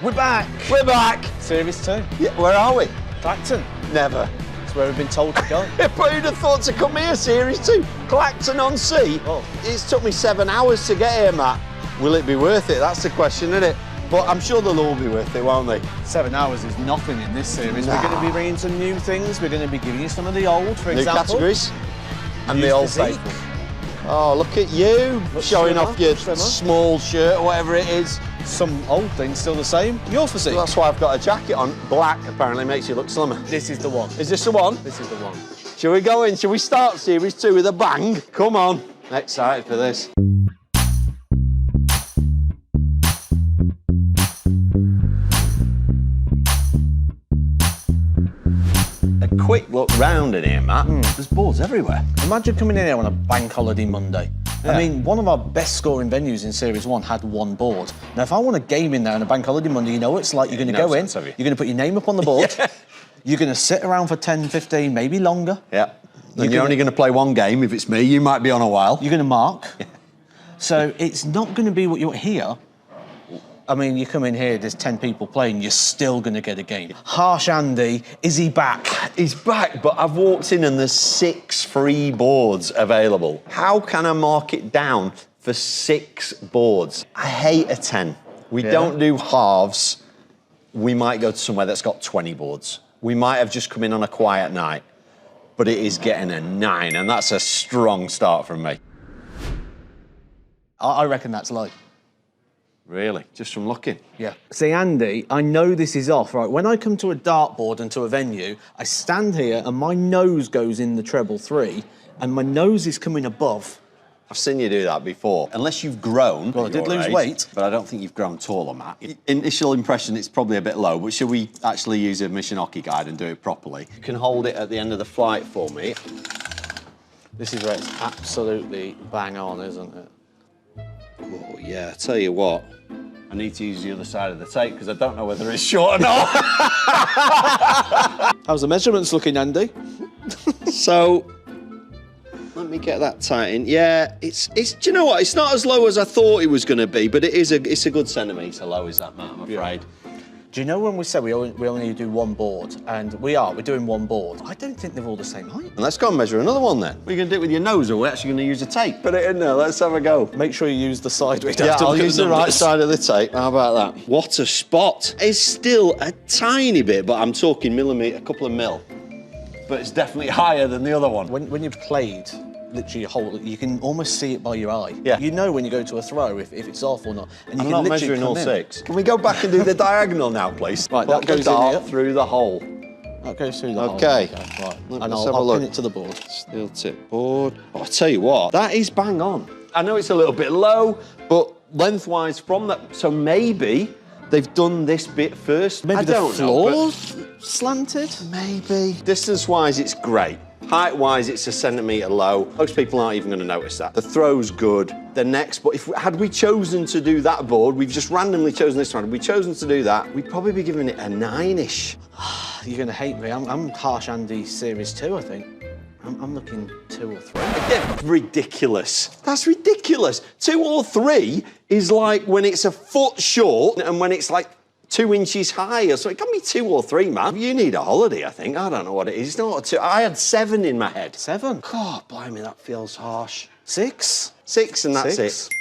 We're back. We're back. Series 2. Yeah, where are we? Clacton. Never. That's where we've been told to go. But who'd have thought to come here, Series 2? Clacton-on-Sea. Oh. It's took me 7 hours to get here, Matt. Will it be worth it? That's the question, isn't it? But I'm sure they'll all be worth it, won't they? 7 hours is nothing in this series. Nah. We're going to be bringing some new things. We're going to be giving you some of the old, for New example. categories. And New the old physique. faithful. Oh, look at you. Look showing slimmer, off your slimmer. small shirt or whatever it is. Some old things still the same. Your physique. Well, that's why I've got a jacket on. Black apparently makes you look slimmer. This is the one. Is this the one? This is the one. Shall we go in? Shall we start Series 2 with a bang? Come on. Excited for this. A quick look round in here, Matt. There's boards everywhere. Imagine coming in here on a bank holiday Monday. Yeah. I mean, one of our best scoring venues in Series 1 had one board. Now, if I want a game in there on a bank holiday Monday, you know what it's like. You're going to go in, you're going to put your name up on the board, Yeah. You're going to sit around for 10, 15, maybe longer. Yeah. And you're only going to play one game. If it's me, you might be on a while. You're going to mark. So it's not going to be what you're here. I mean, you come in here, there's 10 people playing, you're still going to get a game. Harsh Andy, is he back? He's back, but I've walked in and there's 6 free boards available. How can I mark it down for 6 boards? I hate a 10. We don't do halves. We might go to somewhere that's got 20 boards. We might have just come in on a quiet night, but it is getting a 9, and that's a strong start from me. I reckon that's low. Really? Just from looking? Yeah. See, Andy, I know this is off, right? When I come to a dartboard and to a venue, I stand here and my nose goes in the treble 3 and my nose is coming above. I've seen you do that before. Unless you've grown. Well, I did your lose age, weight. But I don't think you've grown taller, Matt. Initial impression, it's probably a bit low, but should we actually use a mission hockey guide and do it properly? You can hold it at the end of the flight for me. This is where it's absolutely bang on, isn't it? Oh, yeah, I tell you what. I need to use the other side of the tape because I don't know whether it's short or not. How's the measurements looking, Andy? So, let me get that tight in. Yeah, it's. Do you know what? It's not as low as I thought it was going to be, but it's a good centimetre low, is that, Matt? I'm afraid. Do you know when we said we only do one board, and we're doing one board, I don't think they're all the same height. Let's go and measure another one then. We're going to do it with your nose, or we're actually going to use a tape? Put it in there, let's have a go. Make sure you use the side. Yeah, I'll use the right side of the tape. How about that? What a spot. It's still a tiny bit, but I'm talking millimetre, a couple of mil. But it's definitely higher than the other one. When you've played literally your whole, you can almost see it by your eye. Yeah. You know when you go to a throw if it's off or not. And you I'm can not literally measuring all come in. 6. Can we go back and do the diagonal now, please? Right, Put that goes the dart in here. through the hole. That goes through the hole. Okay. Right. Let's And have a I'll look. pin it to the board. Steel tip board. Oh, I tell you what, that is bang on. I know it's a little bit low, but lengthwise from that, so maybe they've done this bit first. Maybe I the don't floor know, slanted? but maybe. Distance-wise, it's great. Height-wise, it's a centimetre low. Most people aren't even going to notice that. The throw's good. The next, but had we chosen to do that board, we've just randomly chosen this one. Had we chosen to do that, we'd probably be giving it a 9-ish. You're going to hate me. I'm Harsh Andy Series 2, I think. I'm looking 2 or 3. Again, ridiculous. That's ridiculous. 2 or 3 is like when it's a foot short and when it's like 2 inches higher. So it can be 2 or 3, man. You need a holiday, I think. I don't know what it is. It's not a 2. I had 7 in my head. 7? God, blimey, that feels harsh. 6? 6 and that's 6. it.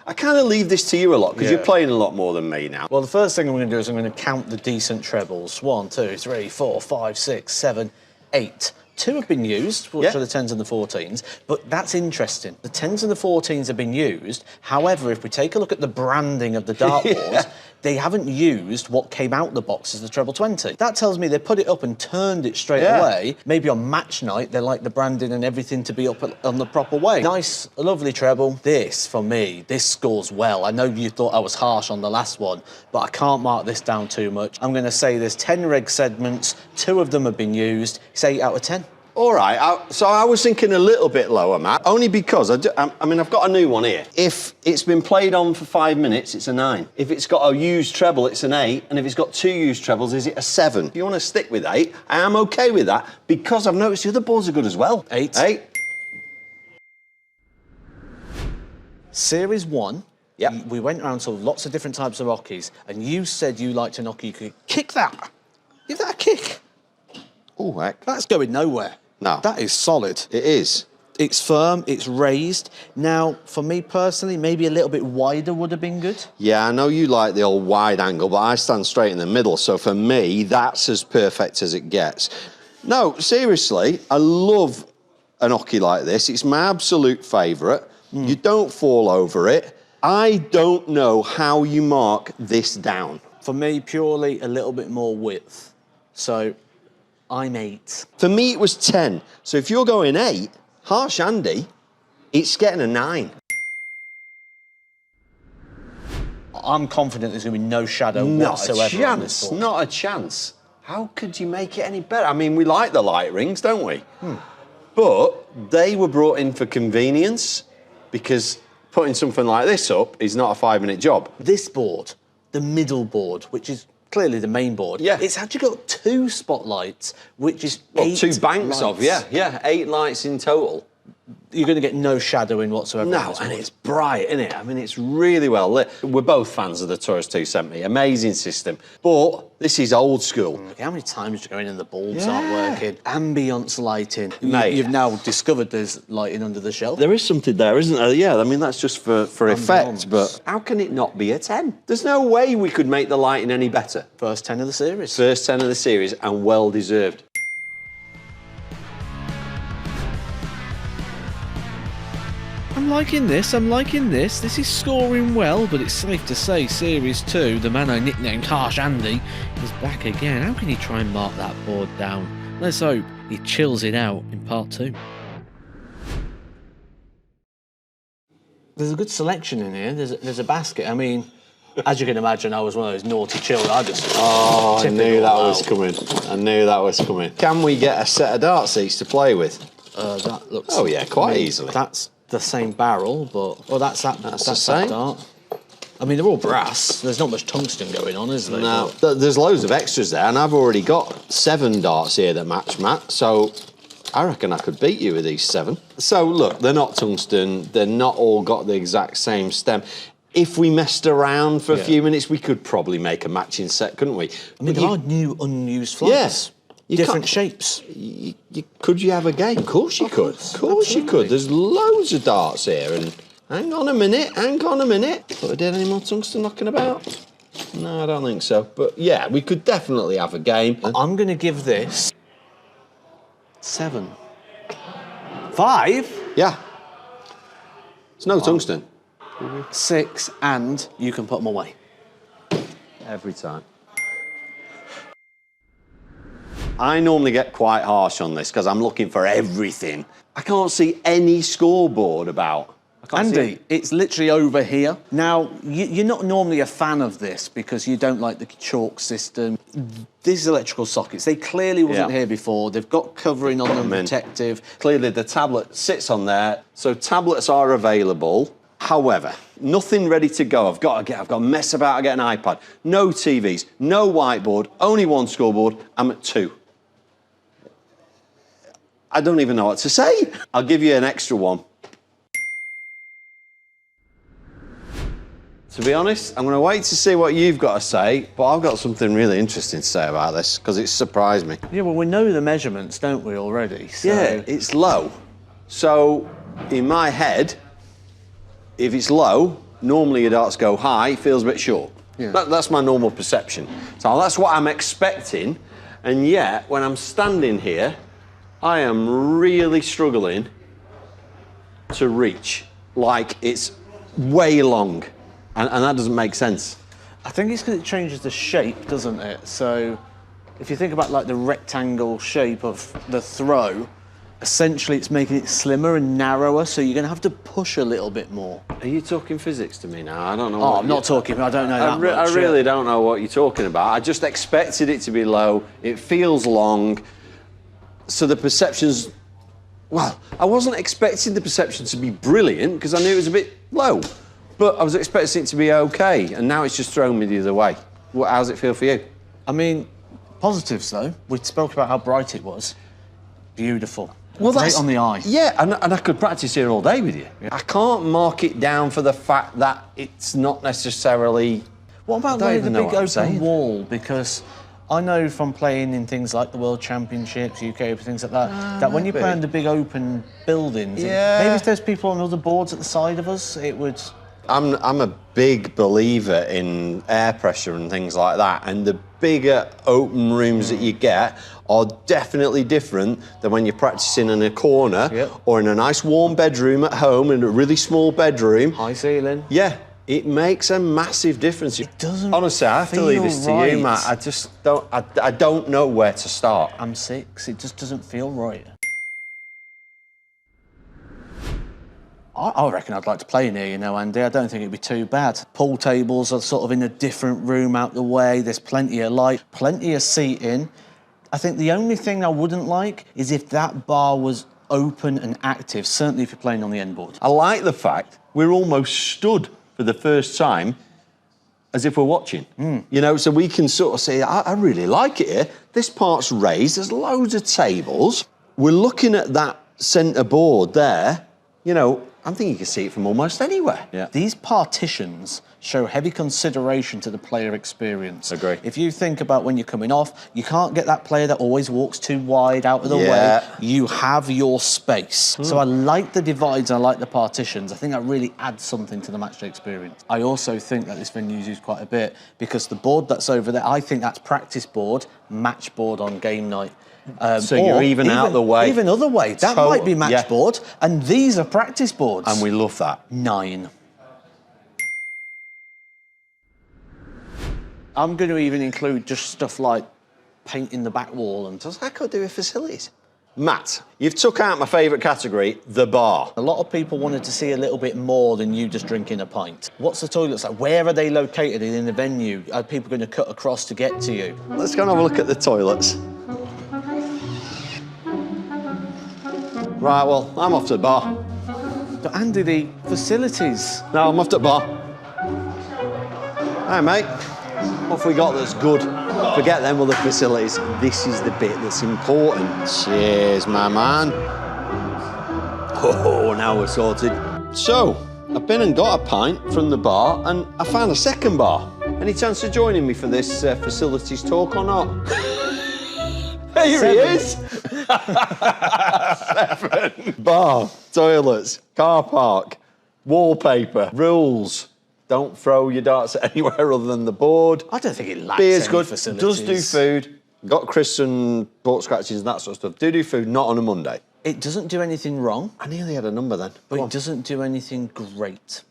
I kind of leave this to you a lot because you're playing a lot more than me now. Well, the first thing I'm going to do is I'm going to count the decent trebles. 1, 2, 3, 4, 5, 6, 7, 8. 2 have been used, which are the 10s and the 14s, but that's interesting. The 10s and the 14s have been used. However, if we take a look at the branding of the dartboard, they haven't used what came out the box as the treble 20. That tells me they put it up and turned it straight away. Maybe on match night, they like the branding and everything to be up on the proper way. Nice, lovely treble. This, for me, this scores well. I know you thought I was harsh on the last one, but I can't mark this down too much. I'm going to say there's 10 reg segments, 2 of them have been used. It's 8 out of 10. All right, so I was thinking a little bit lower, Matt, only because, I mean, I've got a new one here. If it's been played on for 5 minutes, it's a 9. If it's got a used treble, it's an 8. And if it's got 2 used trebles, is it a 7? If you want to stick with 8, I am OK with that, because I've noticed the other boards are good as well. 8. 8. Series 1 Yep. We went around to lots of different types of ockies, and you said you liked an ockie you could kick that. Give that a kick. Oh, heck. That's going nowhere. No. That is solid. It is. It's firm, it's raised. Now, for me personally, maybe a little bit wider would have been good. Yeah, I know you like the old wide angle, but I stand straight in the middle. So for me, that's as perfect as it gets. No, seriously, I love an ockie like this. It's my absolute favourite. You don't fall over it. I don't know how you mark this down. For me, purely a little bit more width. So I'm 8. For me, it was 10. So if you're going 8, Harsh Andy, it's getting a 9. I'm confident there's going to be no shadow Not whatsoever a on this chance, board. not a chance. How could you make it any better? I mean, we like the light rings, don't we? But they were brought in for convenience because putting something like this up is not a 5-minute job. This board, the middle board, which is clearly the main board, Yeah. it's actually got 2 spotlights, which is Well, 8 2 banks of, lights. yeah, 8 lights in total. You're going to get no shadowing whatsoever. on No, this and board. it's bright, isn't it? I mean, it's really well lit. We're both fans of the Tourist 270, amazing system. But this is old school. How many times do you go in and the bulbs Yeah. aren't working? Ambience lighting. Mate. You've now discovered there's lighting under the shelf. There is something there, isn't there? Yeah, I mean, that's just for effect, Ambience. but how can it not be a 10? There's no way we could make the lighting any better. First 10 of the series. First 10 of the series, and well deserved. I'm liking this. This is scoring well, but it's safe to say Series 2, the man I nicknamed Harsh Andy, is back again. How can he try and mark that board down? Let's hope he chills it out in part 2. There's a good selection in here. There's a basket. I mean, as you can imagine, I was one of those naughty children. I just Oh, I tip it knew all that out. was coming. I knew that was coming. Can we get a set of dart seats to play with? That looks. Oh, yeah, quite I mean, easily. That's the same barrel, but that's that. That's That's the that same. dart. I mean, they're all brass. There's not much tungsten going on, is there? No, there's loads of extras there, and I've already got 7 darts here that match Matt, so I reckon I could beat you with these 7. So look, they're not tungsten, they're not all got the exact same stem. If we messed around for a few minutes, we could probably make a matching set, couldn't we? I mean, there are new unused flights. Yes. You Different can't- shapes. Could you have a game? Of course you could. Of course you could. There's loads of darts here, and hang on a minute. But are there any more tungsten knocking about? No, I don't think so. But yeah, we could definitely have a game. I'm going to give this 7. 5? Yeah. It's no tungsten. 6, and you can put them away. Every time. I normally get quite harsh on this because I'm looking for everything. I can't see any scoreboard about. I can't see Andy, it's literally over here. Now, you're not normally a fan of this because you don't like the chalk system. These electrical sockets, they clearly wasn't Yeah. here before. They've got covering on them, Come in. protective. Clearly the tablet sits on there, so tablets are available. However, nothing ready to go. I've got to mess about, I get an iPad. No TVs, no whiteboard, only 1 scoreboard. I'm at 2. I don't even know what to say. I'll give you an extra one. To be honest, I'm going to wait to see what you've got to say, but I've got something really interesting to say about this because it surprised me. Yeah, well, we know the measurements, don't we, already? So Yeah, it's low. So, in my head, if it's low, normally your darts go high, it feels a bit short. Yeah. That's my normal perception. So that's what I'm expecting, and yet, when I'm standing here, I am really struggling to reach. Like, it's way long, and that doesn't make sense. I think it's because it changes the shape, doesn't it? So if you think about like the rectangle shape of the throw, essentially it's making it slimmer and narrower, so you're going to have to push a little bit more. Are you talking physics to me now? I don't know. Oh, what I'm not talking, I don't know that much. I really don't know what you're talking about. I just expected it to be low. It feels long. So the perception's, well, I wasn't expecting the perception to be brilliant because I knew it was a bit low, but I was expecting it to be okay, and now it's just thrown me the other way. How's it feel for you? I mean, positives though. We spoke about how bright it was. Beautiful. Well, Great on the eye. Yeah, and I could practice here all day with you. Yeah. I can't mark it down for the fact that it's not necessarily... What about the big open wall? Because I know from playing in things like the World Championships, UK Open, things like that, that when you play in the big open buildings, maybe if there's people on other boards at the side of us, it would... I'm a big believer in air pressure and things like that, and the bigger open rooms that you get are definitely different than when you're practicing in a corner or in a nice warm bedroom at home in a really small bedroom. High ceiling. Yeah, it makes a massive difference. It doesn't. Honestly, I have to leave this to you, Matt. I just don't. I don't know where to start. I'm 6. It just doesn't feel right. I reckon I'd like to play in here, you know, Andy. I don't think it'd be too bad. Pool tables are sort of in a different room out the way. There's plenty of light, plenty of seating. I think the only thing I wouldn't like is if that bar was open and active, certainly if you're playing on the end board. I like the fact we're almost stood for the first time as if we're watching. You know, so we can sort of say, I really like it here. This part's raised, there's loads of tables. We're looking at that centre board there, you know, I think you can see it from almost anywhere. Yeah. These partitions show heavy consideration to the player experience. Agree. If you think about when you're coming off, you can't get that player that always walks too wide out of the way. You have your space. So I like the divides, I like the partitions. I think that really adds something to the matchday experience. I also think that this venue is used quite a bit because the board that's over there, I think that's practice board, match board on game night. So you're even out the way. Even other way. That might be match board, and these are practice boards. And we love that. 9. I'm going to even include just stuff like painting the back wall and Does that got to do with facilities? Matt, you've took out my favourite category, the bar. a lot of people wanted to see a little bit more than you just drinking a pint. What's the toilets like? Where are they located in the venue? Are people going to cut across to get to you? Let's go and have a look at the toilets. Right, well, I'm off to the bar. But Andy, the facilities. No, I'm off to the bar. Hey, mate. What have we got that's good? Forget them other facilities. This is the bit that's important. Cheers, my man. Oh, now we're sorted. So, I've been and got a pint from the bar, and I found a second bar. Any chance of joining me for this facilities talk or not? Here he is. 7. Bar, toilets, car park, wallpaper, rules. Don't throw your darts anywhere other than the board. I don't think it lacks Beer's any good. facilities. Does do food. Got crisps and pork scratches and that sort of stuff. Do food, not on a Monday. It doesn't do anything wrong, I nearly had a number then. but it doesn't do anything great.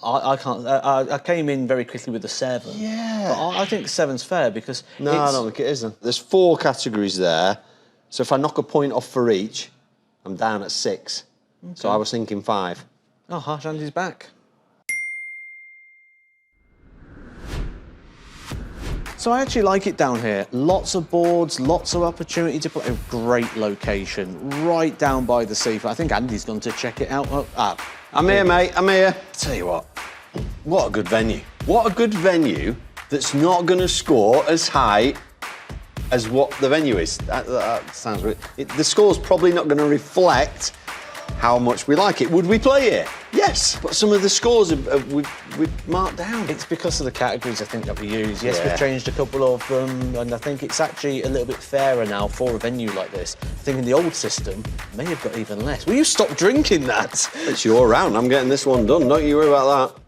I can't. I came in very quickly with a 7. Yeah. But I think 7's fair because No, I don't think it is then. There's 4 categories there. So if I knock a point off for each, I'm down at 6. Okay. So I was thinking 5. Oh, Harsh Andy's back. So I actually like it down here. Lots of boards, lots of opportunity to play. A great location, right down by the sea. I think Andy's gone to check it out. I'm here, mate. I'm here. Tell you what a good venue. What a good venue that's not going to score as high as what the venue is. That sounds really... the score's probably not going to reflect how much we like it. Would we play it? Yes, but some of the scores we've marked down. It's because of the categories I think that we use. Yes, we've changed a couple of them, and I think it's actually a little bit fairer now for a venue like this. I think in the old system, may have got even less. Will you stop drinking that? It's your round. I'm getting this one done. Don't you worry about that.